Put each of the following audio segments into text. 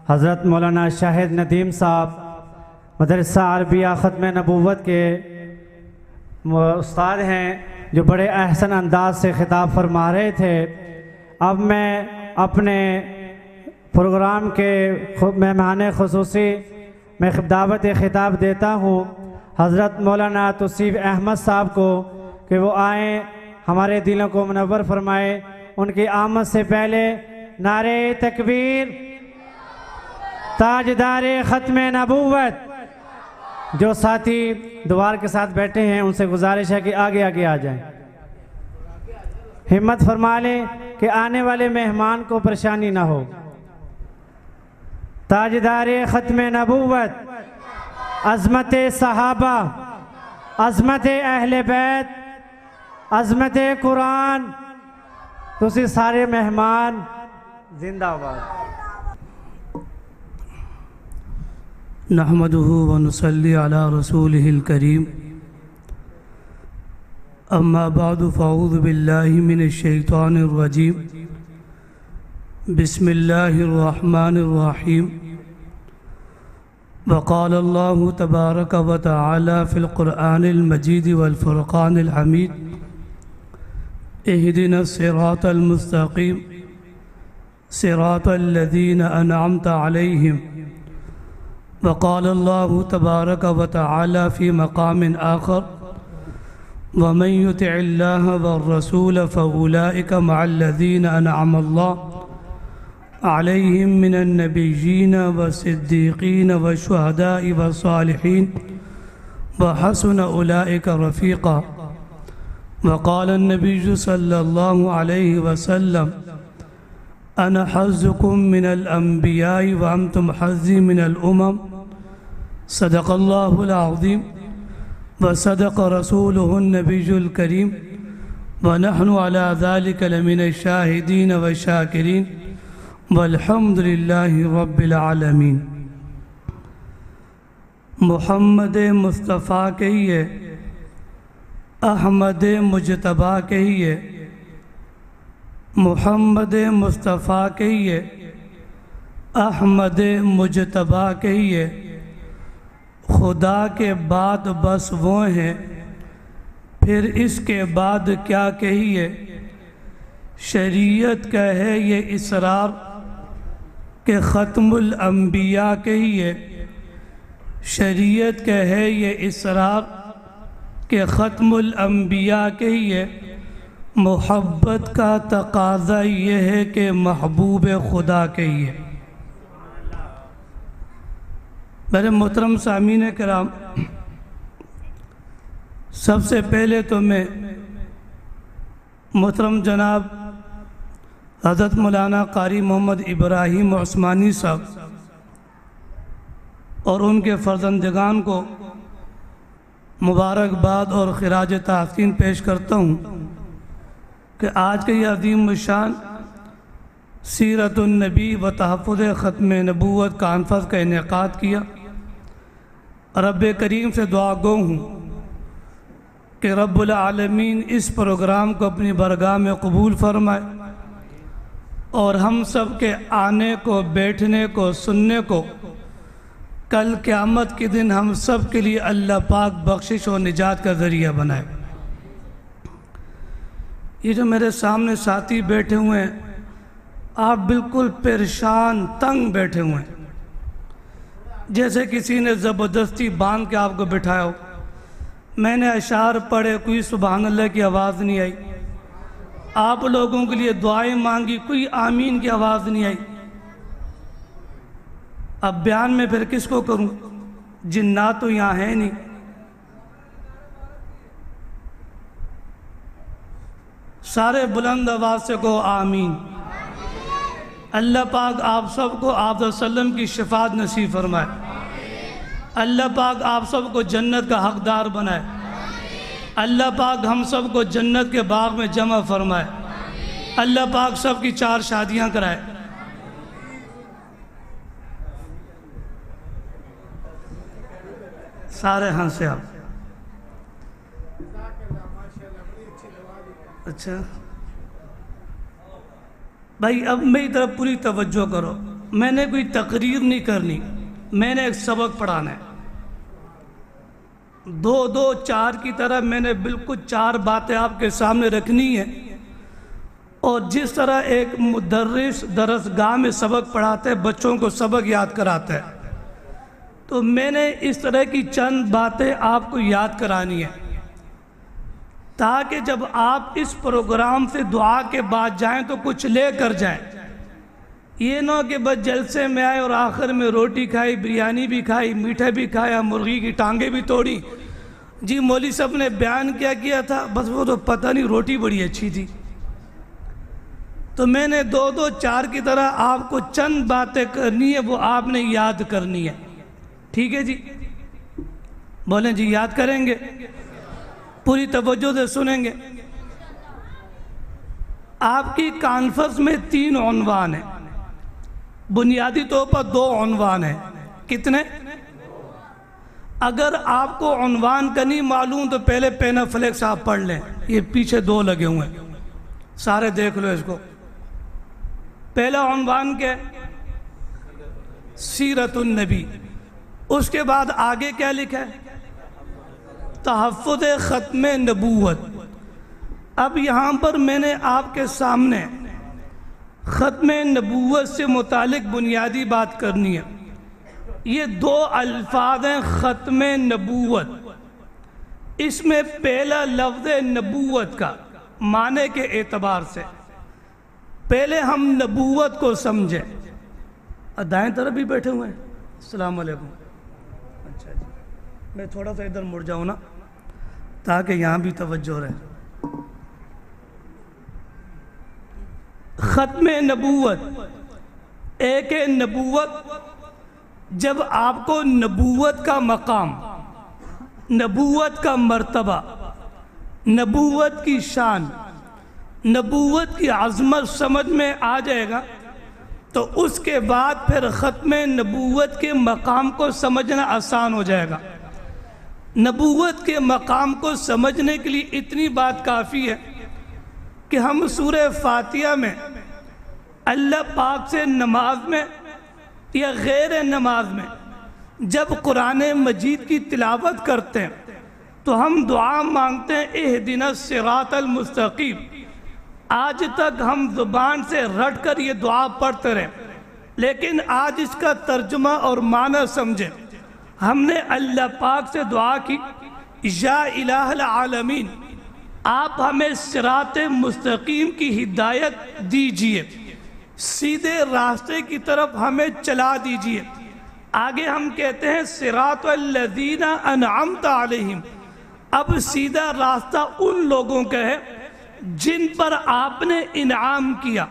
حضرت مولانا شاہد ندیم صاحب مدرسہ عربیہ ختم نبوت کے استاد ہیں جو بڑے احسن انداز سے خطاب فرما رہے تھے۔ اب میں اپنے پروگرام کے مہمان خصوصی میں دعوت خطاب دیتا ہوں حضرت مولانا توصیف احمد صاحب کو کہ وہ آئیں، ہمارے دلوں کو منور فرمائے۔ ان کی آمد سے پہلے نعرہ تکبیر، تاجدار ختم نبوت۔ جو ساتھی دوار کے ساتھ بیٹھے ہیں ان سے گزارش ہے کہ آگے آگے آ جائیں، ہمت فرما لیں کہ آنے والے مہمان کو پریشانی نہ ہو۔ تاجدار ختم نبوت، عظمت صحابہ، عظمت اہل بیت، عظمت قرآن، تسی سارے مہمان زندہ آباد۔ نحمده ونصلي على رسوله الكريم، اما بعد فاعوذ بالله من الشيطان الرجيم، بسم الله الرحمن الرحيم۔ وقال الله تبارك وتعالى في القرآن المجيد والفرقان الحميد، اهدنا الصراط المستقيم صراط الذين أنعمت عليهم۔ وقال الله تبارك وتعالى في مقام آخر، ومن يطع الله والرسول فأولئك مع الذين أنعم الله عليهم من النبيين والصديقين والشهداء والصالحين وحسن أولئك رفيقا۔ وقال النبي صلى الله عليه وسلم، أنا حظكم من الأنبياء وأنتم حظي من الأمم۔ صدق الله العظيم وصدق رسوله النبي الكريم، ونحن على ذلك لمن الشاهدين والشاكرين، والحمد لله رب العالمين۔ محمد مصطفیٰ کہیے، احمد مجتبیٰ کہیے، محمد مصطفیٰ کہیے، احمد مجتبیٰ کہیے۔ خدا کے بعد بس وہ ہیں، پھر اس کے بعد کیا کہیے۔ شریعت کا ہے یہ اسرار کہ ختم الانبیاء کہیے، شریعت کا ہے یہ اسرار کہ ختم الانبیاء کہیے۔ محبت کا تقاضا یہ ہے کہ محبوب خدا کہیے۔ میرے محترم سامعین کرام، سب سے پہلے تو میں محترم جناب حضرت مولانا قاری محمد ابراہیم عثمانی صاحب اور ان کے فرزندگان کو مبارکباد اور خراج تحسین پیش کرتا ہوں کہ آج کے یہ عظیم الشان سیرت النبی و تحفظ ختم نبوت کانفرنس کا انعقاد کیا۔ رب کریم سے دعا گو ہوں کہ رب العالمین اس پروگرام کو اپنی برگاہ میں قبول فرمائے اور ہم سب کے آنے کو، بیٹھنے کو، سننے کو کل قیامت کے دن ہم سب کے لیے اللہ پاک بخشش و نجات کا ذریعہ بنائے۔ یہ جو میرے سامنے ساتھی بیٹھے ہوئے ہیں، آپ بالکل پریشان تنگ بیٹھے ہوئے ہیں، جیسے کسی نے زبردستی باندھ کے آپ کو بٹھایا ہو۔ میں نے اشعار پڑھے، کوئی سبحان اللہ کی آواز نہیں آئی۔ آپ لوگوں کے لیے دعائیں مانگی، کوئی آمین کی آواز نہیں آئی۔ اب بیان میں پھر کس کو کروں؟ جنات تو یہاں ہیں نہیں۔ سارے بلند آواز سے کہو آمین۔ اللہ پاک آپ سب کو آپ صلی اللہ علیہ وسلم کی شفاعت نصیب فرمائے۔ اللہ پاک آپ سب کو جنت کا حقدار بنائے۔ اللہ پاک ہم سب کو جنت کے باغ میں جمع فرمائے۔ اللہ پاک سب کی 4 شادیاں کرائے۔ سارے ہنسے آپ۔ اچھا بھائی، اب میری طرف پوری توجہ کرو۔ میں نے کوئی تقریر نہیں کرنی، میں نے ایک سبق پڑھانا ہے۔ دو چار کی طرح میں نے بالکل 4 باتیں آپ کے سامنے رکھنی ہیں، اور جس طرح ایک مدرس درسگاہ میں سبق پڑھاتے ہے، بچوں کو سبق یاد کراتا ہے، تو میں نے اس طرح کی چند باتیں آپ کو یاد کرانی ہیں، تاکہ جب آپ اس پروگرام سے دعا کے بعد جائیں تو کچھ لے کر جائیں۔ یہ نہ کہ بس جلسے میں آئے اور آخر میں روٹی کھائی، بریانی بھی کھائی، میٹھا بھی کھایا، مرغی کی ٹانگیں بھی توڑی، جی مولوی صاحب نے بیان کیا تھا، بس وہ تو پتہ نہیں، روٹی بڑی اچھی تھی۔ تو میں نے 4 کی طرح آپ کو چند باتیں کرنی ہے، وہ آپ نے یاد کرنی ہے، ٹھیک ہے جی؟ بولیں جی، یاد کریں گے؟ پوری توجہ سے سنیں گے۔ آپ کی کانفرنس میں 3 عنوان ہیں، بنیادی طور پر 2 عنوان ہیں۔ کتنے؟ اگر آپ کو عنوان کا نہیں معلوم تو پہلے پینا فلیکس آپ پڑھ لیں، یہ پیچھے 2 لگے ہوئے ہیں، سارے دیکھ لو اس کو۔ پہلا عنوان کیا ہے؟ سیرت النبی۔ اس کے بعد آگے کیا لکھا ہے؟ تحفظ ختم نبوت۔ اب یہاں پر میں نے آپ کے سامنے ختم نبوت سے متعلق بنیادی بات کرنی ہے۔ یہ 2 الفاظ ہیں، ختم نبوت۔ اس میں پہلا لفظ نبوت کا معنی کے اعتبار سے پہلے ہم نبوت کو سمجھیں۔ دائیں طرف بھی بیٹھے ہوئے ہیں، السلام علیکم۔ اچھا جی، میں تھوڑا سا ادھر مڑ جاؤں نا تاکہ یہاں بھی توجہ رہے۔ ختم نبوت، ایک ہے نبوت، جب آپ کو نبوت کا مقام، نبوت کا مرتبہ، نبوت کی شان، نبوت کی عظمت سمجھ میں آ جائے گا تو اس کے بعد پھر ختم نبوت کے مقام کو سمجھنا آسان ہو جائے گا۔ نبوت کے مقام کو سمجھنے کے لیے اتنی بات کافی ہے کہ ہم سورہ فاتحہ میں اللہ پاک سے نماز میں یا غیر نماز میں جب قرآن مجید کی تلاوت کرتے ہیں تو ہم دعا مانگتے ہیں اہدنا الصراط المستقیم۔ آج تک ہم زبان سے رٹ کر یہ دعا پڑھتے رہے، لیکن آج اس کا ترجمہ اور معنی سمجھیں۔ ہم نے اللہ پاک سے دعا کی، یا الہ العالمین، آپ ہمیں صراط مستقیم کی ہدایت دیجئے، سیدھے راستے کی طرف ہمیں چلا دیجئے۔ آگے ہم کہتے ہیں صراط الذین انعمت علیہم، اب سیدھا راستہ ان لوگوں کا ہے جن پر آپ نے انعام کیا۔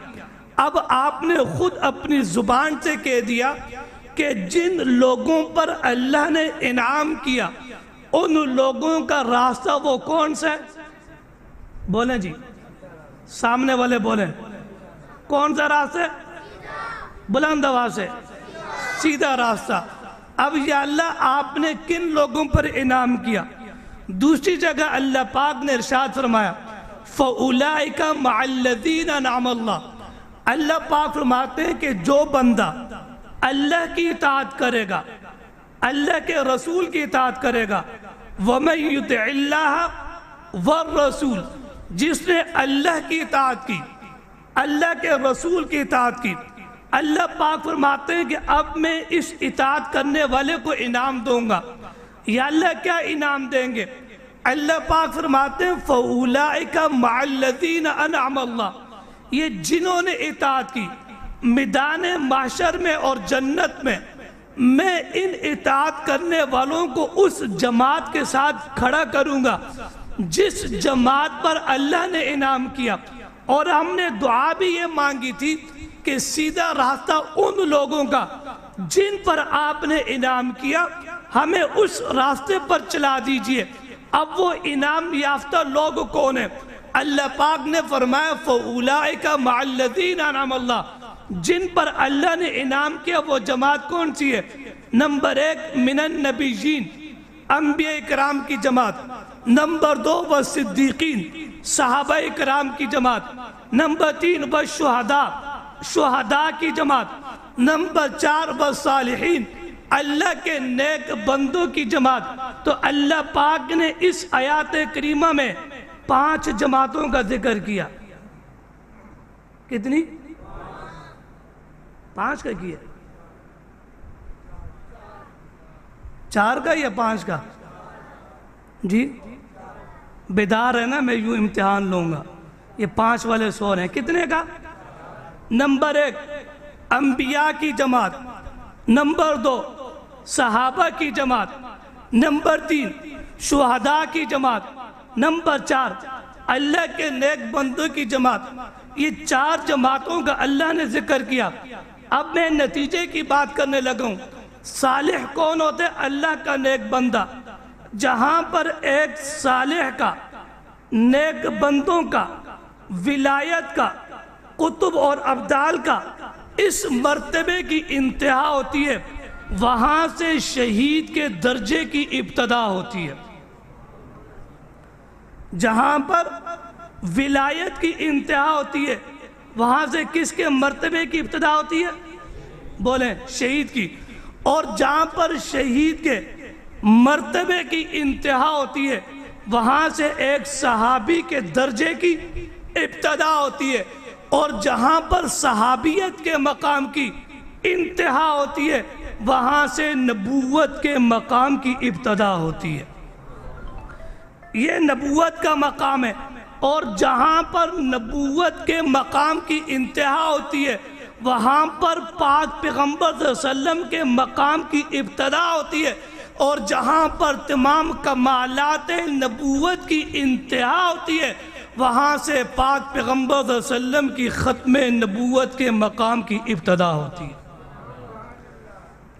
اب آپ نے خود اپنی زبان سے کہہ دیا کہ جن لوگوں پر اللہ نے انعام کیا ان لوگوں کا راستہ وہ کون سا ہے؟ بولیں جی، سامنے والے بولیں، کون سا راستہ ہے؟ بلند آواز سے، سیدھا راستہ۔ اب یا اللہ آپ نے کن لوگوں پر انعام کیا؟ دوسری جگہ اللہ پاک نے ارشاد فرمایا فَأُولَئِكَ مَعَ الَّذِينَ أَنْعَمَ اللَّهُ، اللہ پاک فرماتے ہیں کہ جو بندہ اللہ کی اطاعت کرے گا، اللہ کے رسول کی اطاعت کرے گا، وَمَن يُطِعِ اللَّهَ وَالرَّسُولَ، جس نے اللہ کی اطاعت کی، اللہ کے رسول کی اطاعت کی، اللہ پاک فرماتے ہیں کہ اب میں اس اطاعت کرنے والے کو انعام دوں گا۔ یا اللہ کیا انعام دیں گے؟ اللہ پاک فرماتے ہیں فَأُولَئِكَ مَعَ الَّذِينَ أَنْعَمَ اللَّهُ، یہ جنہوں نے اطاعت کی، میدان محشر میں اور جنت میں ان اطاعت کرنے والوں کو اس جماعت کے ساتھ کھڑا کروں گا جس جماعت پر اللہ نے انعام کیا۔ اور ہم نے دعا بھی یہ مانگی تھی کہ سیدھا راستہ ان لوگوں کا جن پر آپ نے انعام کیا، ہمیں اس راستے پر چلا دیجئے۔ اب وہ انعام یافتہ لوگ کون ہیں؟ اللہ پاک نے فرمایا فَأُولَئِكَ مَعَ الَّذِينَ أَنْعَمَ اللَّهُ، جن پر اللہ نے انعام کیا وہ جماعت کون سی ہے؟ نمبر 1 من النبیین، انبیاء اکرام کی جماعت۔ نمبر 2 والصدیقین، صحابہ اکرام کی جماعت۔ نمبر 3 والشہداء، شہداء کی جماعت۔ نمبر 4 والصالحین، اللہ کے نیک بندوں کی جماعت۔ تو اللہ پاک نے اس آیات کریمہ میں 5 جماعتوں کا ذکر کیا۔ کتنی؟ 5 کا کیا؟ 4 کا یا 5 کا؟ جی بیدار ہے نا، میں یوں امتحان لوں گا۔ یہ 5 والے سو ہیں، کتنے کا؟ نمبر 1 انبیاء کی جماعت، نمبر 2 صحابہ کی جماعت، نمبر 3 شہداء کی جماعت، نمبر 4 اللہ کے نیک بندوں کی جماعت۔ یہ 4 جماعتوں کا اللہ نے ذکر کیا۔ اب میں نتیجے کی بات کرنے لگا ہوں۔ صالح کون ہوتے؟ اللہ کا نیک بندہ۔ جہاں پر ایک صالح کا، نیک بندوں کا، ولایت کا، قطب اور ابدال کا اس مرتبے کی انتہا ہوتی ہے، وہاں سے شہید کے درجے کی ابتدا ہوتی ہے۔ جہاں پر ولایت کی انتہا ہوتی ہے، وہاں سے کس کے مرتبے کی ابتدا ہوتی ہے؟ بولیں، شہید کی۔ اور جہاں پر شہید کے مرتبے کی انتہا ہوتی ہے، وہاں سے ایک صحابی کے درجے کی ابتدا ہوتی ہے۔ اور جہاں پر صحابیت کے مقام کی انتہا ہوتی ہے، وہاں سے نبوت کے مقام کی ابتدا ہوتی ہے۔ یہ نبوت کا مقام ہے۔ اور جہاں پر نبوت کے مقام کی انتہا ہوتی ہے، وہاں پر پاک پیغمبر صلی اللہ علیہ وسلم کے مقام کی ابتدا ہوتی ہے۔ اور جہاں پر تمام کمالات نبوت کی انتہا ہوتی ہے، وہاں سے پاک پیغمبر صلی اللہ علیہ وسلم کی ختم نبوت کے مقام کی ابتدا ہوتی ہے۔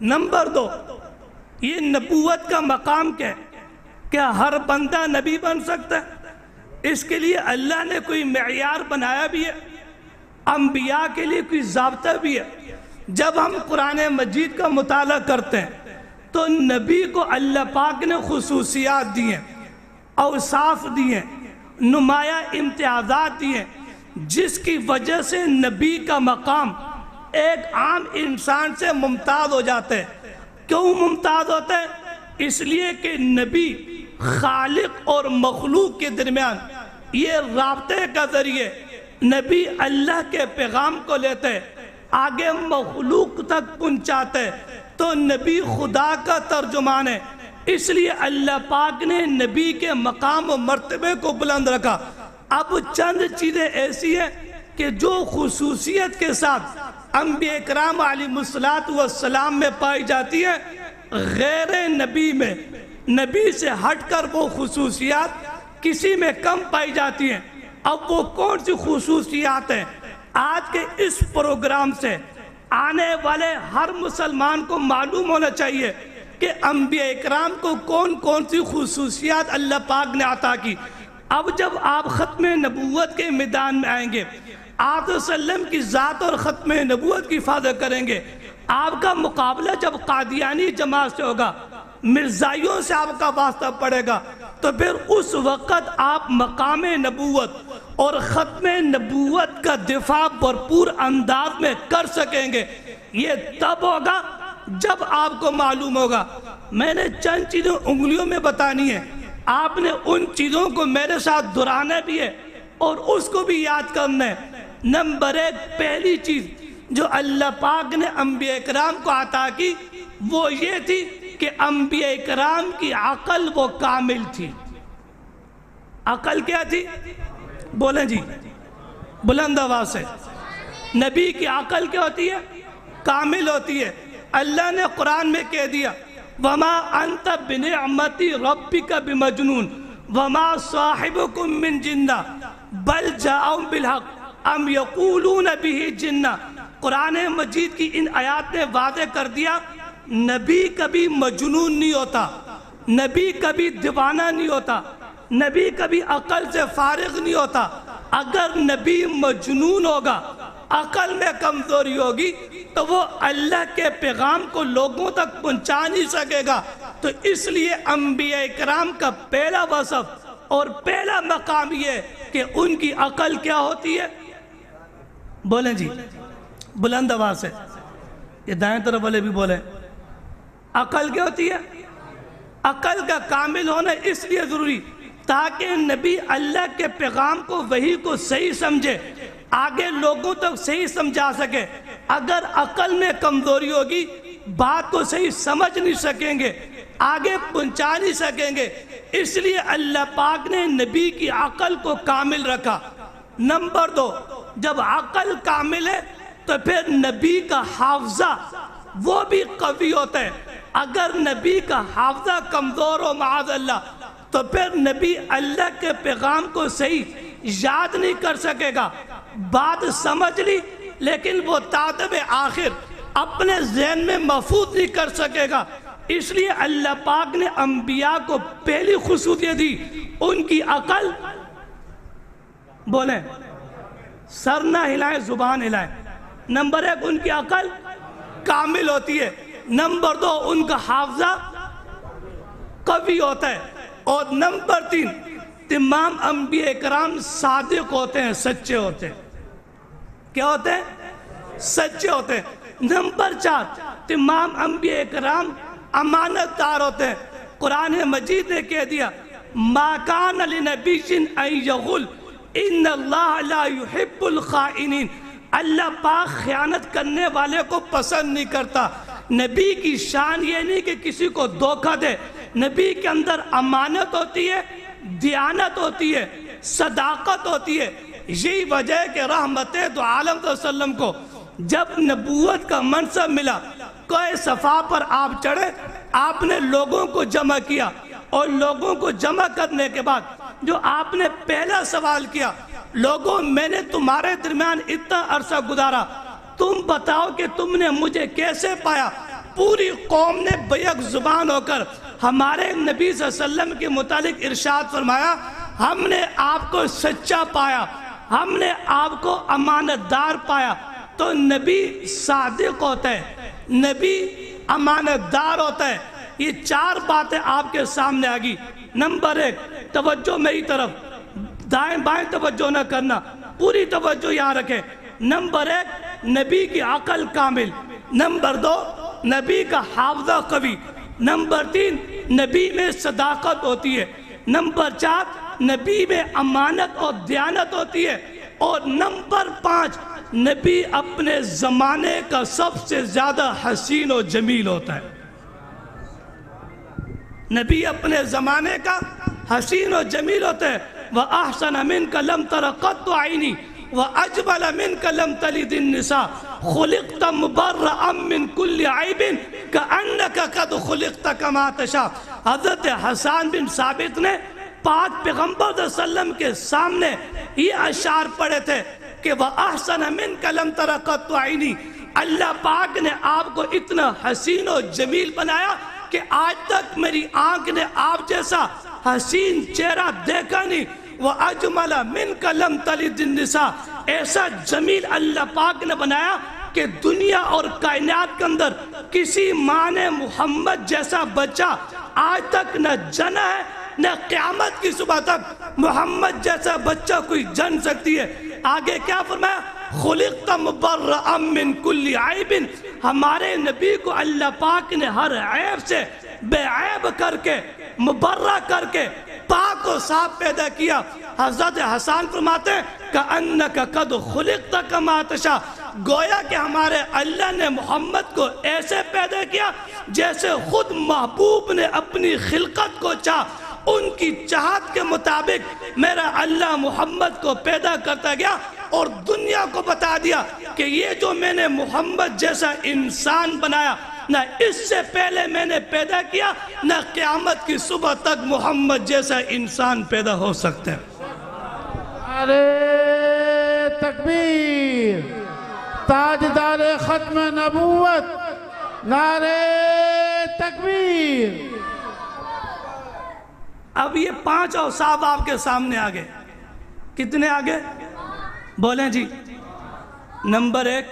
نمبر 2 یہ نبوت کا مقام کیا ہے؟ کیا ہر بندہ نبی بن سکتا ہے؟ اس کے لیے اللہ نے کوئی معیار بنایا بھی ہے، انبیاء کے لیے کوئی ضابطہ بھی ہے۔ جب ہم قرآن مجید کا مطالعہ کرتے ہیں تو نبی کو اللہ پاک نے خصوصیات دی ہیں، اوصاف دی ہیں، نمایاں امتیازات دی ہیں، جس کی وجہ سے نبی کا مقام ایک عام انسان سے ممتاز ہو جاتا ہے۔ کیوں ممتاز ہوتا ہے؟ اس لیے کہ نبی خالق اور مخلوق کے درمیان یہ رابطے کا ذریعے نبی اللہ کے پیغام کو لیتے ہیں، آگے مخلوق تک پہنچاتے ہیں، تو نبی خدا کا ترجمان ہے۔ اس لیے اللہ پاک نے نبی کے مقام و مرتبے کو بلند رکھا۔ اب چند چیزیں ایسی ہیں کہ جو خصوصیت کے ساتھ انبیاء کرام علیہ السلام میں پائی جاتی ہے، غیر نبی میں، نبی سے ہٹ کر وہ خصوصیات کسی میں کم پائی جاتی ہیں۔ اب وہ کون سی خصوصیات ہیں؟ آج کے اس پروگرام سے آنے والے ہر مسلمان کو معلوم ہونا چاہیے کہ انبیاء اکرام کو کون کون سی خصوصیات اللہ پاک نے عطا کی۔ اب جب آپ ختم نبوت کے میدان میں آئیں گے، آپ صلی اللہ علیہ وسلم کی ذات اور ختم نبوت کی حفاظت کریں گے، آپ کا مقابلہ جب قادیانی جماعت سے ہوگا، مرزائیوں سے آپ کا واسطہ پڑے گا، تو پھر اس وقت آپ مقام نبوت اور ختم نبوت کا دفاع بھرپور انداز میں کر سکیں گے۔ یہ تب ہوگا جب آپ کو معلوم ہوگا۔ میں نے چند چیزیں انگلیوں میں بتانی ہیں، آپ نے ان چیزوں کو میرے ساتھ دہرانا بھی ہے اور اس کو بھی یاد کرنا ہے۔ نمبر 1 پہلی چیز جو اللہ پاک نے انبیاء اکرام کو عطا کی وہ یہ تھی کہ انبیاء اکرام کی عقل وہ کامل تھی۔ عقل کیا تھی؟ بولیں جی بلند آواز سے۔ نبی کی عقل کیا ہوتی ہے؟ کامل ہوتی ہے۔ اللہ نے قرآن میں کہہ دیا وَمَا أَنْتَ بِنِعْمَتِ رَبِّكَ بِمَجْنُونَ وَمَا صَاحِبُكُم مِّن جِنَّةٍ بَلْ جَاءَهُم بِالْحَقِّ أَمْ يَقُولُونَ بِهِ جِنَّةٌ۔ قرآن مجید کی ان آیات نے واضح کر دیا نبی کبھی مجنون نہیں ہوتا، نبی کبھی دیوانہ نہیں ہوتا، نبی کبھی عقل سے فارغ نہیں ہوتا۔ اگر نبی مجنون ہوگا، عقل میں کمزوری ہوگی، تو وہ اللہ کے پیغام کو لوگوں تک پہنچا نہیں سکے گا۔ تو اس لیے انبیاء اکرام کا پہلا وصف اور پہلا مقام یہ کہ ان کی عقل کیا ہوتی ہے؟ بولیں جی بلند آواز سے۔ یہ دائیں طرف والے بھی بولیں، عقل کیا ہوتی ہے؟ عقل کا کامل ہونا اس لیے ضروری تاکہ نبی اللہ کے پیغام کو، وحی کو صحیح سمجھے، آگے لوگوں تک صحیح سمجھا سکے۔ اگر عقل میں کمزوری ہوگی بات کو صحیح سمجھ نہیں سکیں گے، آگے پہنچا نہیں سکیں گے۔ اس لیے اللہ پاک نے نبی کی عقل کو کامل رکھا۔ نمبر 2، جب عقل کامل ہے تو پھر نبی کا حافظہ وہ بھی قوی ہوتا ہے۔ اگر نبی کا حافظہ کمزور ہو معاذ اللہ تو پھر نبی اللہ کے پیغام کو صحیح یاد نہیں کر سکے گا، بات سمجھ لی لیکن وہ تادب آخر اپنے ذہن میں محفوظ نہیں کر سکے گا۔ اس لیے اللہ پاک نے انبیاء کو پہلی خصوصیت دی، ان کی عقل، بولیں سر نہ ہلائیں زبان ہلائیں، نمبر 1 ان کی عقل کامل ہوتی ہے، نمبر 2 ان کا حافظہ قوی ہوتا ہے، اور نمبر 3 تمام انبیاء کرام صادق ہوتے ہیں، سچے ہوتے ہیں۔ کیا ہوتے ہیں؟ سچے ہوتے ہیں۔ نمبر 4 تمام انبیاء کرام امانت دار ہوتے ہیں۔ قرآن مجید نے کہہ دیا ما کان لنبی ان یغل ان اللہ لا یحب الخائنین، اللہ پاک خیانت کرنے والے کو پسند نہیں کرتا۔ نبی کی شان یہ نہیں کہ کسی کو دھوکہ دے، نبی کے اندر امانت ہوتی ہے، دیانت ہوتی ہے، صداقت ہوتی ہے۔ یہی وجہ ہے کہ رحمت دو عالم صلی اللہ علیہ وسلم کو جب نبوت کا منصب ملا، کوئی صفا پر آپ چڑھے، آپ نے لوگوں کو جمع کیا، اور لوگوں کو جمع کرنے کے بعد جو آپ نے پہلا سوال کیا، لوگوں میں نے تمہارے درمیان اتنا عرصہ گزارا، تم بتاؤ کہ تم نے مجھے کیسے پایا؟ پوری قوم نے بیک زبان ہو کر ہمارے نبی صلی اللہ علیہ وسلم کے متعلق ارشاد فرمایا، ہم نے آپ کو سچا پایا، ہم نے آپ کو امانت دار پایا۔ تو نبی صادق ہوتا ہے، نبی امانت دار ہوتا ہے۔ یہ 4 باتیں آپ کے سامنے آگی۔ نمبر 1 توجہ میری طرف، دائیں بائیں توجہ نہ کرنا، پوری توجہ یہاں رکھیں۔ نمبر 1 نبی کی عقل کامل، نمبر 2 نبی کا حافظہ قوی، نمبر 3 نبی میں صداقت ہوتی ہے، نمبر 4 نبی میں امانت اور دیانت ہوتی ہے، اور نمبر 5 نبی اپنے زمانے کا سب سے زیادہ حسین و جمیل ہوتا ہے۔ نبی اپنے زمانے کا حسین و جمیل ہوتا ہے۔ وَأَحْسَنَ مِنْكَ لَمْ تَرَ قَطُّ عَيْنِي وَأَجْمَلَ مِنْكَ لَمْ تَلِدِ النِّسَاءُ خُلِقْتَ مُبَرَّأً مِنْ كُلِّ عَيْبٍ كَأَنَّكَ قَدْ خُلِقْتَ كَمَا تَشَاءُ۔ حضرت حسان بن ثابت نے پاک پیغمبر صلی اللہ علیہ وسلم کے سامنے یہ اشعار پڑھے تھے کہ وَأَحْسَنَ مِنْكَ لَمْ تَرَ قَطُّ عَيْنِي، اللہ پاک نے آپ کو اتنا حسین و جمیل بنایا کہ آج تک میری آنکھ نے آپ جیسا حسین چہرہ دیکھا نہیں۔ وَأَجْمَلَ مِنْكَ لَمْ تَلِدِ النِّسَاءُ، ایسا جمیل اللہ پاک نے بنایا کہ دنیا اور کائنات کے اندر کسی ماں نے محمد جیسا بچہ آج تک نہ جنا ہے، نہ قیامت کی صبح تک محمد جیسا بچہ کوئی جن سکتی ہے۔ آگے کیا فرمایا؟ خلقت مبرأ من کل عیب، ہمارے نبی کو اللہ پاک نے ہر عیب سے بے عیب کر کے، مبرہ کر کے، پاک و صاف پیدا کیا۔ حضرت حسان فرماتے ہیں کأنک قد خلقت کما تشاء، گویا کہ ہمارے اللہ نے محمد کو ایسے پیدا کیا جیسے خود محبوب نے اپنی خلقت کو چاہا۔ ان کی چاہت کے مطابق میرا اللہ محمد کو پیدا کرتا گیا، اور دنیا کو بتا دیا کہ یہ جو میں نے محمد جیسا انسان بنایا، نہ اس سے پہلے میں نے پیدا کیا، نہ قیامت کی صبح تک محمد جیسا انسان پیدا ہو سکتے ہیں۔ نعرہ تکبیر، تاجدار ختم نبوت، نعرہ تکبیر۔ اب یہ 5 اوصاف آپ کے سامنے آگے، کتنے آگے؟ بولیں جی۔ نمبر 1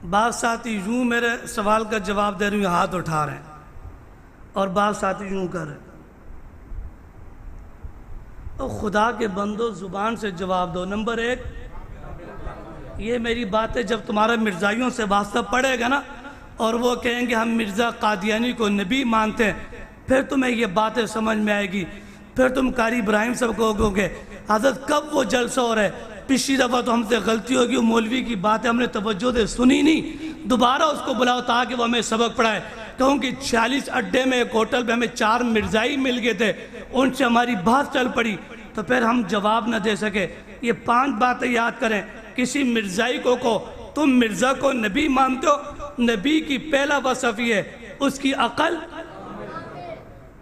بعض ساتھی یوں میرے سوال کا جواب دے رہے ہیں، ہاتھ اٹھا رہے ہیں، اور بعض ساتھی یوں کر رہے ہیں، اور خدا کے بندو زبان سے جواب دو. نمبر 1، یہ میری باتیں جب تمہارا مرزائیوں سے واسطہ پڑے گا نا اور وہ کہیں گے ہم مرزا قادیانی کو نبی مانتے ہیں، پھر تمہیں یہ باتیں سمجھ میں آئے گی. پھر تم قاری ابراہیم صاحب کو کہو گے حضرت کب وہ جلسہ ہو رہا ہے، پچھلی دفعہ تو ہم سے غلطی ہوگی، وہ مولوی کی باتیں ہم نے توجہ دے سنی نہیں، دوبارہ اس کو بلاؤ تاکہ وہ ہمیں سبق پڑھائے. کہوں کہ 46 اڈے میں ایک ہوٹل پہ ہمیں 4 مرزائی مل گئے تھے، ان سے ہماری بات چل پڑی تو پھر ہم جواب نہ دے سکے. یہ 5 باتیں یاد کریں. کسی مرزائی کو تم مرزا کو نبی مانتے ہو، نبی کی پہلا وصف یہ ہے اس کی عقل،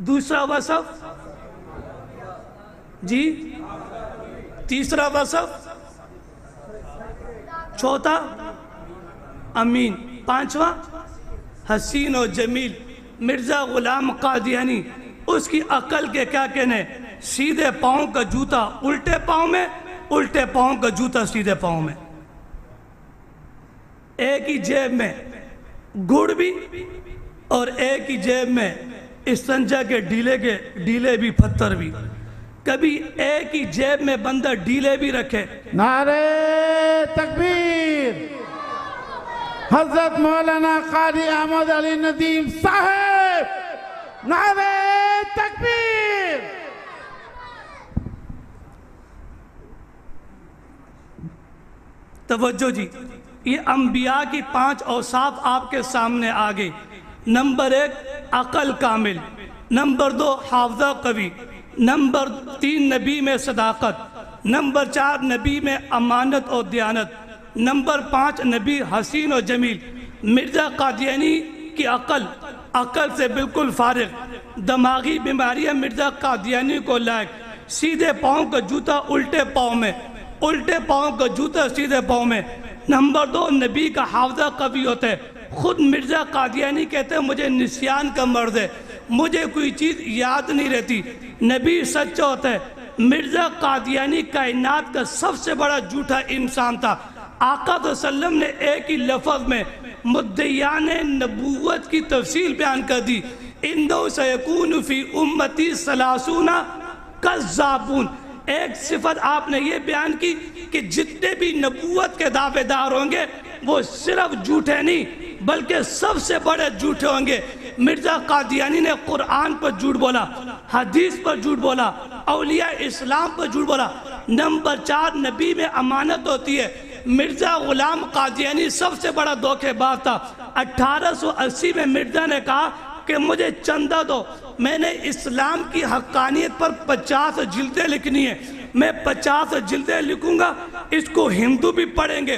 دوسرا وصف جی، تیسرا وصف، چوتھا امین، 5واں حسین و جمیل. مرزا غلام قادیانی اس کی عقل کے کیا کہنے، سیدھے پاؤں کا جوتا الٹے پاؤں میں، الٹے پاؤں کا جوتا سیدھے پاؤں میں، ایک ہی جیب میں گڑ بھی اور ایک ہی جیب میں استنجا کے ڈیلے بھی پتھر بھی. کبھی ایک ہی جیب میں بندہ ڈیلے بھی رکھے. نعرہ تکبیر. حضرت مولانا قاری احمد علی ندیم صاحب، نعرہ تکبیر. توجہ جی، یہ انبیاء کی 5 اوصاف آپ کے سامنے آ گئی. نمبر 1 عقل کامل، نمبر 2 حافظہ قوی، نمبر 3 نبی میں صداقت، نمبر 4 نبی میں امانت اور دیانت، نمبر 5 نبی حسین و جمیل. مرزا قادیانی کی عقل سے بالکل فارغ، دماغی بیماریاں مرزا قادیانی کو لائق. سیدھے پاؤں کا جوتا الٹے پاؤں میں، الٹے پاؤں کا جوتا سیدھے پاؤں میں. نمبر 2 نبی کا حافظہ قوی ہوتا ہے. خود مرزا قادیانی کہتے ہیں مجھے نسیان کا مرض ہے، مجھے کوئی چیز یاد نہیں رہتی. نبی سچا ہوتا ہے. مرزا قادیانی کائنات کا سب سے بڑا جھوٹا انسان تھا. آقا صلی اللہ علیہ وسلم نے ایک ہی لفظ میں مدعیان نبوت کی تفصیل بیان کر دی. اِنَّهُ سَيَكُونُ فِي أُمَّتِي 30 کذابون. ایک صفت آپ نے یہ بیان کی کہ جتنے بھی نبوت کے دعوے دار ہوں گے وہ صرف جھوٹے نہیں بلکہ سب سے بڑے جھوٹے ہوں گے. مرزا قادیانی نے قرآن پر جھوٹ بولا، حدیث پر جھوٹ بولا، اولیاء اسلام پر جھوٹ بولا. نمبر 4 نبی میں امانت ہوتی ہے. مرزا غلام قادیانی سب سے بڑا دھوکے باز تھا. 1880 میں مرزا نے کہا کہ مجھے چندہ دو، میں نے اسلام کی حقانیت پر 50 جلدیں لکھنی ہیں، میں 50 جلدیں لکھوں گا، اس کو ہندو بھی پڑھیں گے،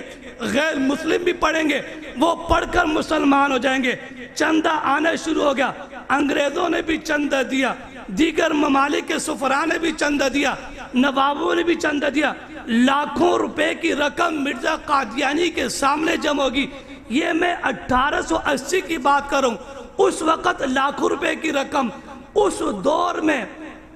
غیر مسلم بھی پڑھیں گے، وہ پڑھ کر مسلمان ہو جائیں گے. چندہ آنا شروع ہو گیا. انگریزوں نے بھی چندہ دیا، دیگر ممالک کے سفراء نے بھی چندہ دیا، نوابوں نے بھی چندہ دیا. لاکھوں روپے کی رقم مرزا قادیانی کے سامنے جمع ہوگی. یہ میں 1880 کی بات کروں. اس وقت لاکھوں روپے کی رقم، اس دور میں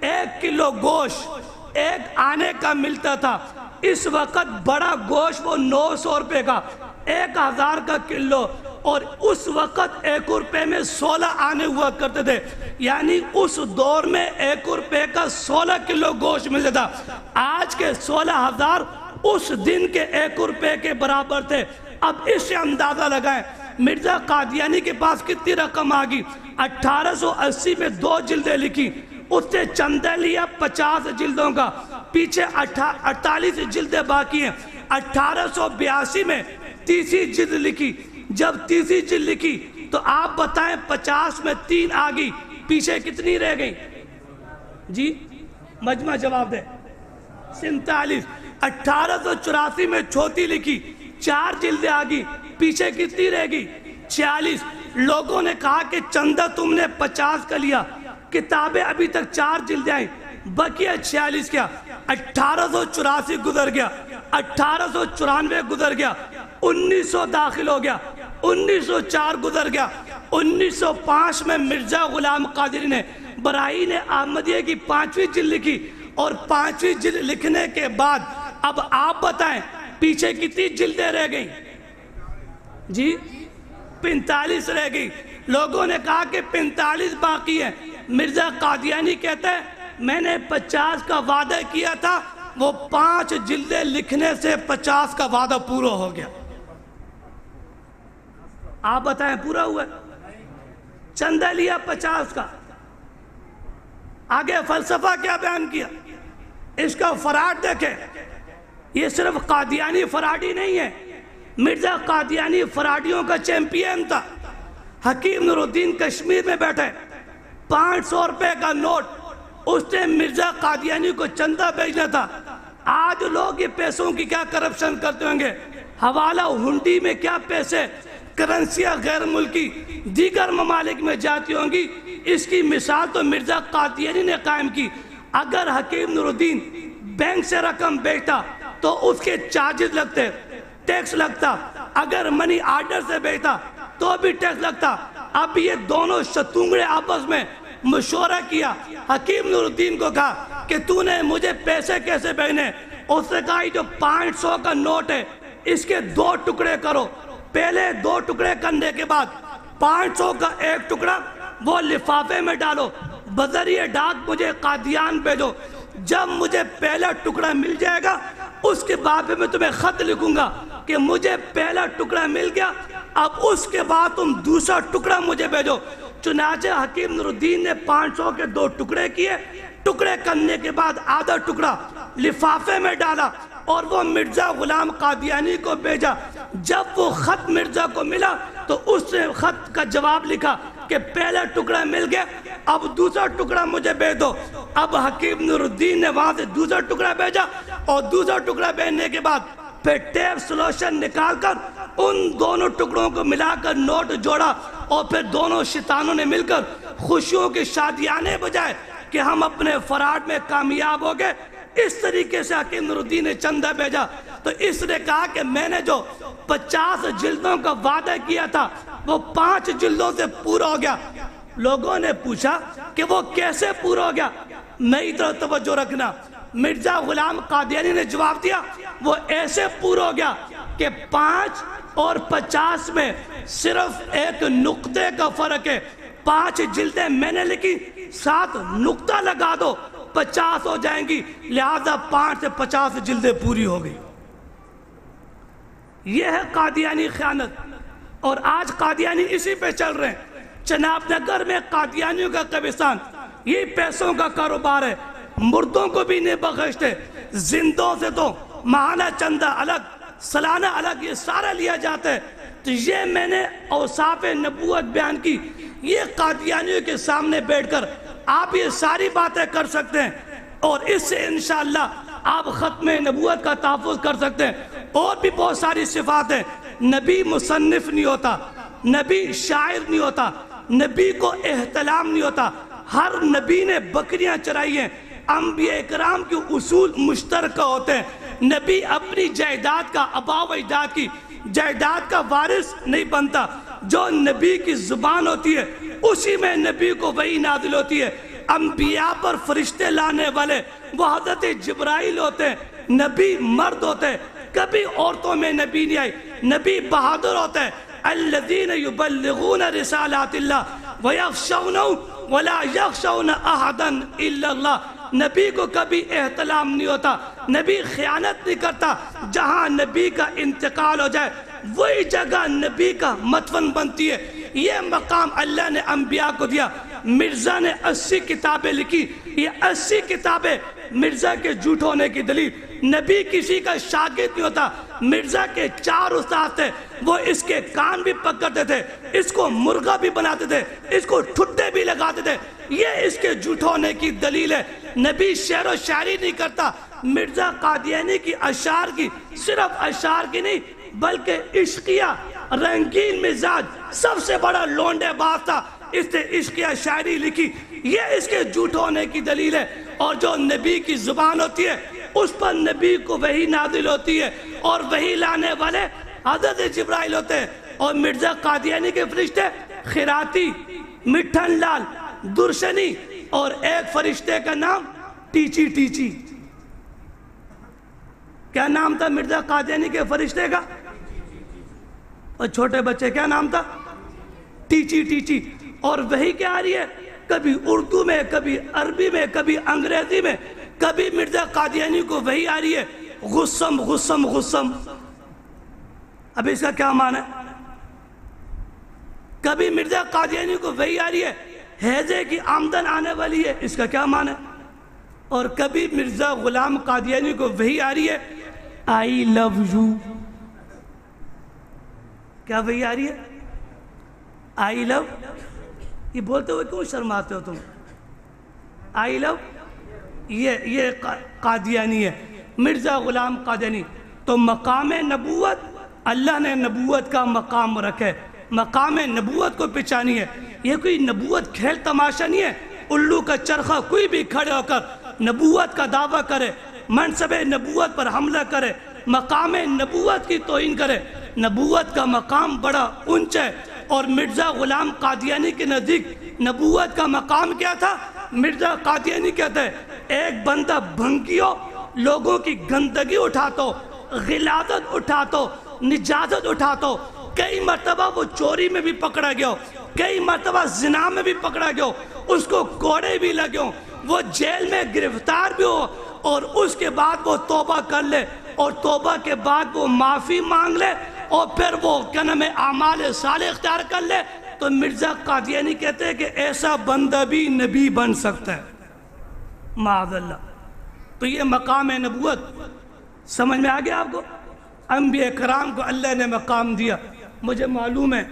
1 کلو گوشت 1 آنے کا ملتا تھا. اس وقت بڑا گوشت وہ 900 روپے کا، 1000 کا کلو، اور اس وقت 1 روپے میں 16 آنے ہوا کرتے تھے. یعنی اس دور میں 1 روپے کا 16 کلو گوشت ملتا تھا. آج کے 16,000 اس دن کے 1 روپے کے برابر تھے. اب اس سے اندازہ لگائیں مرزا قادیانی کے پاس کتنی رقم آگی. 1880 میں 2 جلدیں لکھی، اس سے چندہ لیا 50 جلدوں کا، پیچھے 48 جلدیں باقی ہیں. 1882 میں 30 جلد لکھی. جب 30 جلد لکھی تو آپ بتائیں 50 میں 3 آگئی، پیچھے کتنی رہ گئی جی؟ مجمع جواب دے. 47. 1884 میں چھوٹی لکھی، 4 جلدیں آگئی، پیچھے کتنی رہ گئی 46. لوگوں نے کہا کہ چندہ تم نے 50 کا لیا، کتابیں ابھی تک 4 جلدیں آئیں، بقیہ 46 کیا. 1884 گزر گیا، 1894 گزر گیا، 1900 داخل ہو گیا، 1904 گزر گیا. 1905 میں مرزا غلام قادری نے براہین احمدیہ کی 5ویں جلد لکھی، اور 5ویں جلد لکھنے کے بعد اب آپ بتائیں پیچھے کتنی جلدیں رہ گئیں جی؟ 45 رہ گئی. لوگوں نے کہا کہ 45 باقی ہیں. مرزا قادیانی کہتا ہے میں نے 50 کا وعدہ کیا تھا، وہ 5 جلدیں لکھنے سے 50 کا وعدہ پورا ہو گیا۔ آپ بتائیں پورا ہوا ہے؟ چندہ لیا 50 کا، آگے فلسفہ کیا بیان کیا، اس کا فراڈ دیکھیں۔ یہ صرف قادیانی فراڈی نہیں ہے، مرزا قادیانی فراڈیوں کا چیمپئن تھا۔ حکیم نور الدین کشمیر میں بیٹھے، 500 روپے کا نوٹ اس نے مرزا قادیانی کو چندہ بھیجنا تھا۔ آج لوگ یہ پیسوں کی کیا کرپشن کرتے ہوں گے، حوالہ ہنڈی میں کیا پیسے، کرنسیاں غیر ملکی دیگر ممالک میں جاتی ہوں گی۔ اس کی مثال تو مرزا قادیانی نے قائم کی۔ اگر حکیم نور الدین بینک سے رقم بیچتا تو اس کے چارجز لگتے، ٹیکس لگتا، اگر منی آرڈر سے بیچتا تو بھی ٹیکس لگتا۔ اب یہ دونوں شتونگڑے آپس میں مشورہ کیا، حکیم نور الدین کو کہا کہ تو نے مجھے پیسے کیسے بھیجنے؟ اس نے کہا یہ جو 500 کا نوٹ ہے اس کے 2 ٹکڑے کرو، پہلے 2 ٹکڑے کرنے کے بعد 500 کا 1 ٹکڑا وہ لفافے میں ڈالو، بذریعہ ڈاک مجھے قادیان بھیجو۔ جب مجھے پہلا ٹکڑا مل جائے گا اس کے بعد میں تمہیں خط لکھوں گا کہ مجھے پہلا ٹکڑا مل گیا، اب اس کے بعد تم دوسرا ٹکڑا مجھے بھیجو۔ چنانچہ حکیم نور الدین نے 500 کے 2 ٹکڑے کیے، ٹکڑے کرنے کے بعد آدھا ٹکڑا لفافے میں ڈالا اور وہ مرزا غلام قادیانی کو بھیجا۔ جب وہ خط مرزا کو ملا تو اس نے خط کا جواب لکھا کہ پہلا ٹکڑا مل گیا، اب دوسرا ٹکڑا مجھے بھیج دو۔ اب حکیم نور الدین نے وہاں سے دوسرا ٹکڑا بھیجا اور دوسرا ٹکڑا بھیجنے کے بعد پھر ٹیپ سولوشن نکال کر ان دونوں ٹکڑوں کو ملا کر نوٹ جوڑا اور پھر دونوں شیطانوں نے مل کر خوشیوں کی شادیانے بجائے کہ ہم اپنے فراڈ میں کامیاب ہو گئے۔ اس طریقے سے حکیم نور الدین نے چندہ بھیجا تو اس نے کہا کہ میں نے جو 50 جلدوں کا وعدہ کیا تھا وہ 5 جلدوں سے پورا ہو گیا۔ لوگوں نے پوچھا کہ وہ کیسے پورا ہو گیا، میری طرف توجہ رکھنا۔ مرزا غلام قادیانی نے جواب دیا وہ ایسے پورا ہو گیا کہ 5 اور 50 میں صرف ایک نقطے کا فرق ہے۔ 5 جلدیں میں نے لکھی، 7 نقطہ لگا دو، 50 ہو جائیں گی، لہذا 5 سے 50 جلدیں پوری ہو گئی۔ یہ ہے قادیانی خیانت، اور آج قادیانی اسی پہ چل رہے ہیں۔ چناب نگر میں قادیانیوں کا قبرستان، یہ پیسوں کا کاروبار ہے، مردوں کو بھی نہیں بخشتے، زندوں سے تو ماہانہ چندہ الگ، سالانہ الگ، یہ سارا لیا جاتا ہے۔ تو یہ میں نے اوصاف نبوت بیان کی، یہ قادیانیوں کے سامنے بیٹھ کر آپ یہ ساری باتیں کر سکتے ہیں اور اس سے انشاءاللہ آپ ختم نبوت کا تحفظ کر سکتے ہیں۔ اور بھی بہت ساری صفات ہیں۔ نبی مصنف نہیں ہوتا، نبی شاعر نہیں ہوتا، نبی کو احتلام نہیں ہوتا، ہر نبی نے بکریاں چرائی ہیں۔ انبیاء اکرام کے اصول مشترکہ ہوتے ہیں۔ نبی اپنی جائیداد کا، آباء و اجداد کی جائیداد کا وارث نہیں بنتا، جو نبی کی زبان ہوتی ہے اسی میں نبی کو وحی نازل ہوتی ہے۔ انبیاء پر فرشتے لانے والے وہ حضرت جبرائیل ہوتے ہیں، نبی مرد ہوتے ہیں، کبھی عورتوں میں نبی نہیں آئی، نبی بہادر ہوتے ہیں۔ الذین یبلغون رسالات اللہ ویخشونہ ولا یخشون احدا الا اللہ۔ نبی کو کبھی احتلام نہیں ہوتا، نبی خیانت نہیں کرتا۔ جہاں نبی کا انتقال ہو جائے وہی جگہ نبی کا مدفن بنتی ہے۔ یہ مقام اللہ نے انبیاء کو دیا۔ مرزا نے 80 کتابیں لکھی، یہ 80 کتابیں مرزا کے جھوٹ ہونے کی دلیل۔ نبی کسی کا شاگرد نہیں ہوتا، مرزا کے 4 استاد تھے، وہ اس کے کان بھی پکڑتے تھے، اس کو مرغا بھی بناتے تھے، اس کو ٹھٹے بھی لگاتے تھے۔ یہ اس کے جھوٹ ہونے کی دلیل ہے۔ نبی شعر و شاعری نہیں کرتا۔ مرزا قادیانی کی اشعار کی، صرف اشعار کی نہیں بلکہ عشقیہ، رنگین مزاج، سب سے بڑا لونڈے باز تھا، اس نے عشقیہ شاعری لکھی۔ یہ اس کے جھوٹ ہونے کی دلیل ہے۔ اور جو نبی کی زبان ہوتی ہے اس پر نبی کو وحی نازل ہوتی ہے، اور وحی لانے والے حضرت جبرائیل ہوتے ہیں۔ اور مرزا قادیانی کے فرشتے خراتی، مٹھن لال، درشنی، اور ایک فرشتے کا نام ٹیچی ٹیچی۔ کیا نام تھا مرزا قادیانی کے فرشتے کا؟ اور چھوٹے بچے کیا نام تھا؟ ٹیچی ٹیچی۔ اور وحی کیا آ رہی ہے؟ کبھی اردو میں، کبھی عربی میں، کبھی انگریزی میں، کبھی مرزا قادیانی کو وحی آ رہی ہے غصم غصم غصم، اب اس کا کیا معنی ہے؟ کبھی مرزا قادیانی کو وحی آ رہی ہے ہیضے کی آمدن آنے والی ہے، اس کا کیا معنی ہے؟ اور کبھی مرزا غلام قادیانی کو وحی آ رہی ہے آئی لو یو، کیا وحی آ رہی ہے؟ آئی لو، یہ بولتے ہوئے کیوں شرماتے ہو تم؟ آئی لو، یہ قادیانی ہے، مرزا غلام قادیانی۔ تو مقام نبوت، اللہ نے نبوت کا مقام رکھے، مقام نبوت کو پہچانی ہے۔ یہ کوئی نبوت کھیل تماشا نہیں ہے، الو کا چرخہ کوئی بھی کھڑے ہو کر نبوت کا دعویٰ کرے، منصب نبوت پر حملہ کرے، مقام نبوت کی توہین کرے۔ نبوت کا مقام بڑا اونچا ہے، اور مرزا غلام قادیانی کے نزدیک نبوت کا مقام کیا تھا؟ مرزا قادیانی کہتے ہیں ایک بندہ بھنگیو، لوگوں کی گندگی اٹھاتو، غلاظت اٹھاتو، نجازت اٹھاتو، کئی مرتبہ وہ چوری میں بھی پکڑا گیا، کئی مرتبہ زنا میں بھی پکڑا گیا، اس کو کوڑے بھی لگے، وہ جیل میں گرفتار بھی ہو، اور اس کے بعد وہ توبہ کر لے، اور توبہ کے بعد وہ معافی مانگ لے، اور پھر وہ کیا نام ہے اعمال صالح اختیار کر لے، تو مرزا قادیانی کہتے ہیں کہ ایسا بندہ بھی نبی بن سکتا ہے، معاذ اللہ۔ تو یہ مقام نبوت سمجھ میں آگیا آپ کو؟ انبیاء کرام کو اللہ نے مقام دیا۔ مجھے معلوم ہے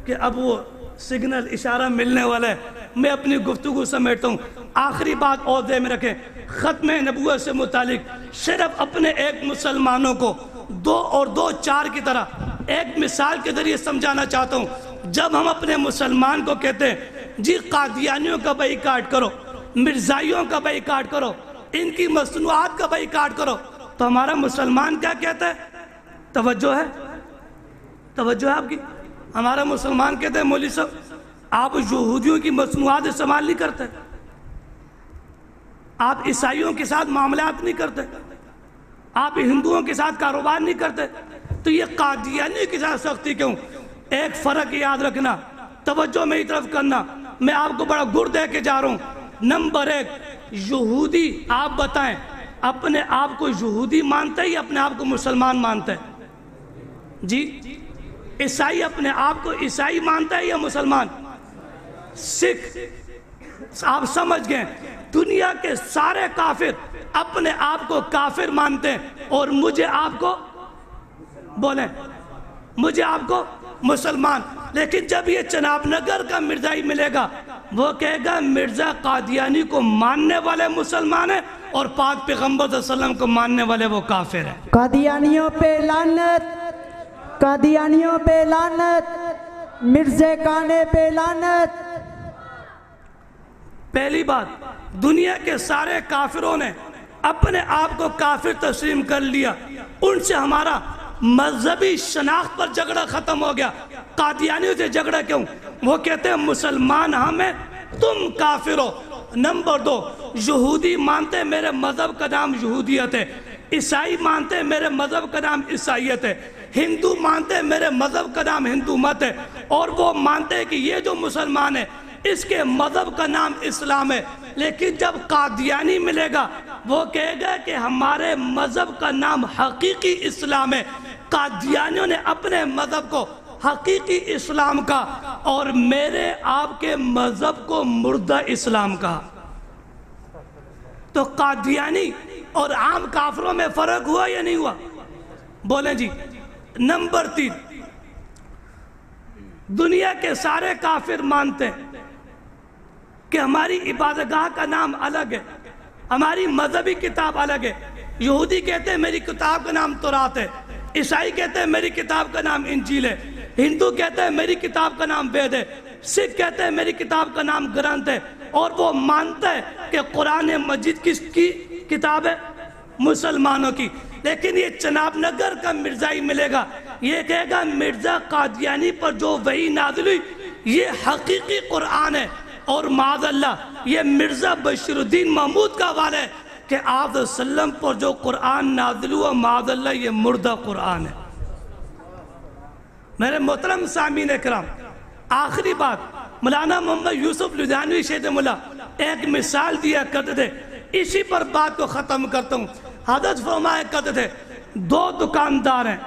کہ اب وہ سگنل اشارہ ملنے والا ہے، میں اپنی گفتگو سمیٹتا ہوں۔ آخری بات اور ذہن میں رکھیں، ختم نبوت سے متعلق صرف اپنے ایک مسلمانوں کو 2 اور 2 4 کی طرح ایک مثال کے ذریعے سمجھانا چاہتا ہوں۔ جب ہم اپنے مسلمان کو کہتے ہیں جی قادیانیوں کا بائیکاٹ کرو، مرزائیوں کا بائیکاٹ کرو، ان کی مصنوعات کا بائیکاٹ کرو، تو ہمارا مسلمان کیا کہتا ہے؟ توجہ ہے؟ توجہ ہے آپ کی؟ ہمارا مسلمان کہتے ہیں مولوی صاحب آپ یہودیوں کی مصنوعات استعمال نہیں کرتے، آپ عیسائیوں کے ساتھ معاملات نہیں کرتے، آپ ہندوؤں کے ساتھ کاروبار نہیں کرتے، تو یہ قادیانی کے ساتھ سختی کیوں؟ ایک فرق یاد رکھنا، توجہ میری طرف کرنا، میں آپ کو بڑا گر دے کے جا رہا ہوں۔ نمبر 1، یہودی آپ بتائیں اپنے آپ کو یہودی مانتے ہیں یا اپنے آپ کو مسلمان مانتے ہیں؟ جی عیسائی اپنے آپ کو عیسائی مانتا ہے یا مسلمان؟ سکھ، آپ سمجھ گئے، دنیا کے سارے کافر اپنے آپ کو کافر مانتے ہیں، اور مجھے آپ کو بولیں، مجھے آپ کو مسلمان۔ لیکن جب یہ چناب نگر کا مرزائی ملے گا، وہ کہے گا مرزا قادیانی کو ماننے والے مسلمان ہیں، اور پاک پیغمبر صلی اللہ علیہ وسلم کو ماننے والے وہ کافر ہیں۔ قادیانیوں پہ لعنت، قادیانیوں پہ لعنت، مرزا کانے پہ لعنت۔ پہلی بات، دنیا کے سارے کافروں نے اپنے آپ کو کافر تسلیم کر لیا، ان سے ہمارا مذہبی شناخت پر جھگڑا ختم ہو گیا۔ قادیانیوں سے جھگڑا کیوں؟ وہ کہتے ہیں مسلمان ہم ہیں، تم کافر ہو۔ نمبر 2، یہودی مانتے میرے مذہب کا نام یہودیت ہے، عیسائی مانتے میرے مذہب کا نام عیسائیت ہے، ہندو مانتے میرے مذہب کا نام ہندو مت ہے، اور وہ مانتے کہ یہ جو مسلمان ہے اس کے مذہب کا نام اسلام ہے۔ لیکن جب قادیانی ملے گا، وہ کہے گا کہ ہمارے مذہب کا نام حقیقی اسلام ہے۔ قادیانیوں نے اپنے مذہب کو حقیقی اسلام کا، اور میرے آپ کے مذہب کو مردہ اسلام کا۔ تو قادیانی اور عام کافروں میں فرق ہوا یا نہیں ہوا؟ بولیں جی۔ نمبر 3، دنیا کے سارے کافر مانتے ہیں کہ ہماری عبادت گاہ کا نام الگ ہے، ہماری مذہبی کتاب الگ ہے۔ یہودی کہتے ہیں میری کتاب کا نام تورات ہے، عیسائی کہتے ہیں میری کتاب کا نام انجیل ہے، ہندو کہتے ہیں میری کتاب کا نام وید ہے، سکھ کہتے ہیں میری کتاب کا نام گرنتھ ہے، اور وہ مانتا ہے کہ قرآن مجید کس کی کتاب ہے؟ مسلمانوں کی۔ لیکن یہ چناب نگر کا مرزائی ملے گا، یہ کہے گا مرزا قادیانی پر جو وحی نازل ہوئی یہ حقیقی قرآن ہے، اور معاذ اللہ یہ مرزا بشیر الدین محمود کا حوالہ ہے کہ آپ صلی اللہ علیہ وسلم پر جو قرآن نازل ہوا معاذ اللہ یہ مردہ قرآن ہے۔ میرے محترم سامعین اکرام، آخری بات، مولانا محمد یوسف لدھیانوی شیخ ملا ایک مثال دیا کرتے تھے، اسی پر بات کو ختم کرتا ہوں۔ حضرت فرمایا کرتے تھے دو دکاندار ہیں،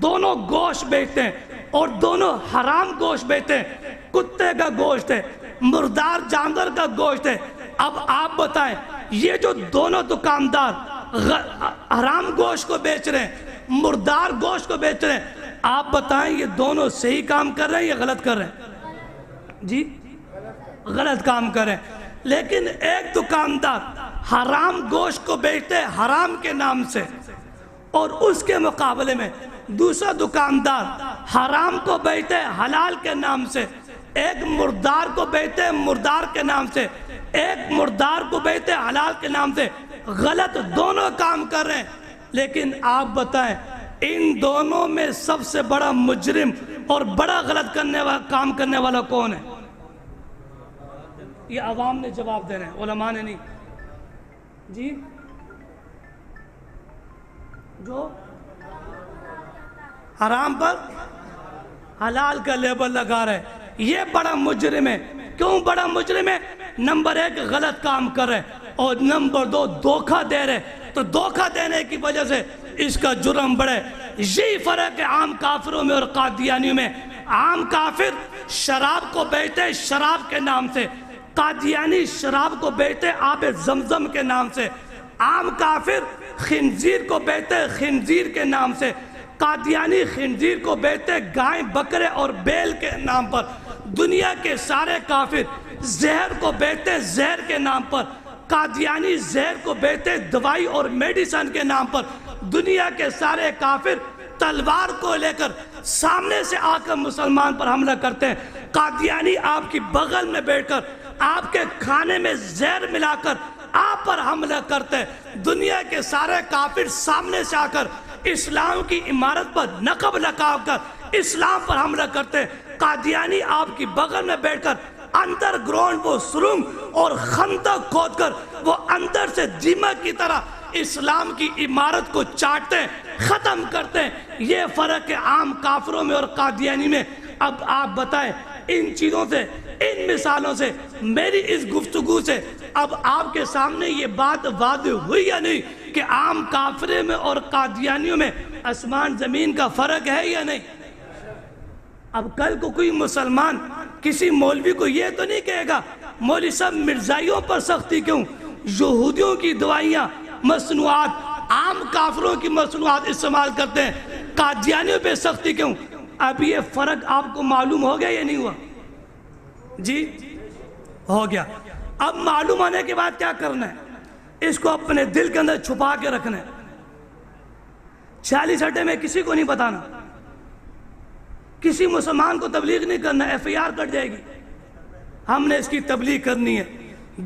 دونوں گوشت بیچتے ہیں اور دونوں حرام گوشت بیچتے ہیں، کتے کا گوشت ہے، مردار جانور کا گوشت ہے۔ اب آپ بتائیں یہ جو دونوں دکاندار حرام گوشت کو بیچ رہے ہیں، مردار گوشت کو بیچ رہے ہیں، آپ بتائیں یہ دونوں صحیح کام کر رہے ہیں یا غلط کر رہے ہیں؟ جی غلط کام کر رہے ہیں۔ لیکن ایک دکاندار حرام گوشت کو بیچتے ہیں حرام کے نام سے، اور اس کے مقابلے میں دوسرا دکاندار حرام کو بیچتے ہیں حلال کے نام سے، ایک مردار کو بیچتے ہیں مردار کے نام سے، ایک مردار کو بیچتے ہیں حلال کے نام سے۔ غلط دونوں کام کر رہے ہیں، لیکن آپ بتائیں ان دونوں میں سب سے بڑا مجرم اور بڑا غلط کام کرنے والا کون ہے؟ یہ عوام نے جواب دینا ہے، علماء نے نہیں۔ جی جو حرام پر حلال کا لیبل لگا رہے یہ بڑا مجرم ہے۔ کیوں بڑا مجرم ہے؟ نمبر ایک غلط کام کر رہے اور نمبر دو دھوکہ دے رہے، تو دھوکہ دینے کی وجہ سے اس کا جرم بڑھے۔ یہی فرق ہے عام کافروں میں اور قادیانیوں میں۔ عام کافر شراب کو بیچتے شراب کے نام سے، قادیانی شراب کو بیچتے آب زمزم کے نام سے۔ عام کافر خنزیر کو بیچتے خنزیر کے نام سے، قادیانی خنزیر کو بیچتے گائے بکرے اور بیل کے نام پر۔ دنیا کے سارے کافر زہر کو بیچتے زہر کے نام پر، قادیانی زہر کو بیچتے دوائی اور میڈیسن کے نام پر۔ دنیا کے سارے کافر تلوار کو لے کر سامنے سے آ کر مسلمان پر حملہ کرتے ہیں، قادیانی آپ کی بغل میں بیٹھ کر آپ کے کھانے میں زہر ملا کر آپ پر حملہ کرتے ہیں۔ دنیا کے سارے کافر سامنے سے آ کر اسلام کی عمارت پر نقب لگا کر اسلام پر حملہ کرتے ہیں، قادیانی آپ کی بغل میں بیٹھ کر اندر گراؤنڈ وہ سرنگ اور خندق کھود کر وہ اندر سے دیمک کی طرح اسلام کی عمارت کو چاٹتے ہیں، ختم کرتے ہیں۔ یہ فرق ہے عام کافروں میں اور قادیانی میں۔ اب آپ بتائیں ان چیزوں سے، ان مثالوں سے، میری اس گفتگو سے اب آپ کے سامنے یہ بات واضح ہوئی یا نہیں کہ عام کافرے میں اور قادیانیوں میں آسمان زمین کا فرق ہے یا نہیں؟ اب کل کو کوئی مسلمان کسی مولوی کو یہ تو نہیں کہے گا مولوی صاحب مرزائیوں پر سختی کیوں، یہودیوں کی دوائیاں مصنوعات عام کافروں کی مصنوعات استعمال کرتے ہیں، قادیانیوں پہ سختی کیوں؟ اب یہ فرق آپ کو معلوم ہو گیا یا نہیں ہوا؟ جی ہو گیا۔ اب معلوم ہونے کے بعد کیا کرنا ہے؟ اس کو اپنے دل کے اندر چھپا کے رکھنا ہے، 46 ہٹے میں کسی کو نہیں بتانا، کسی مسلمان کو تبلیغ نہیں کرنا، FIR کٹ جائے گی۔ ہم نے اس کی تبلیغ کرنی ہے،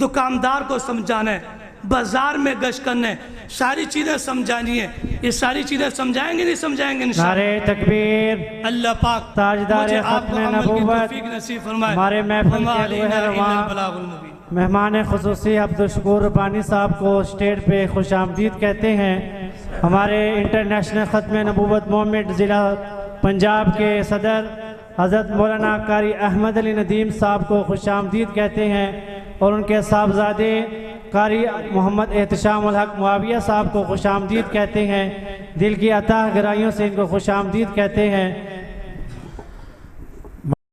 دکاندار کو سمجھانا ہے، بازار میں گشت کرنا ہے، ساری چیزیں سمجھانی ہے۔ یہ ساری چیزیں سمجھائیں گے نہیں سمجھائیں گے انشاءاللہ؟ نعرہ تکبیر، اللہ پاک تاجدار مجھے آپ کو ختم عمل کی نبوت، توفیق نصیب فرمائے۔ ہمارے محفل وما کے علینا روح الا رواں البلاغ المبین۔ مہمان خصوصی عبدالشکور ربانی صاحب کو اسٹیج پہ خوش آمدید کہتے ہیں۔ ہمارے انٹرنیشنل ختم نبوت موومنٹ ضلع پنجاب کے صدر حضرت مولانا قاری احمد علی ندیم صاحب کو خوش آمدید کہتے ہیں، اور ان کے صاحبزادے قاری محمد احتشام الحق معاویہ صاحب کو خوش آمدید کہتے ہیں۔ دل کی عطا گرائیوں سے ان کو خوش آمدید کہتے ہیں۔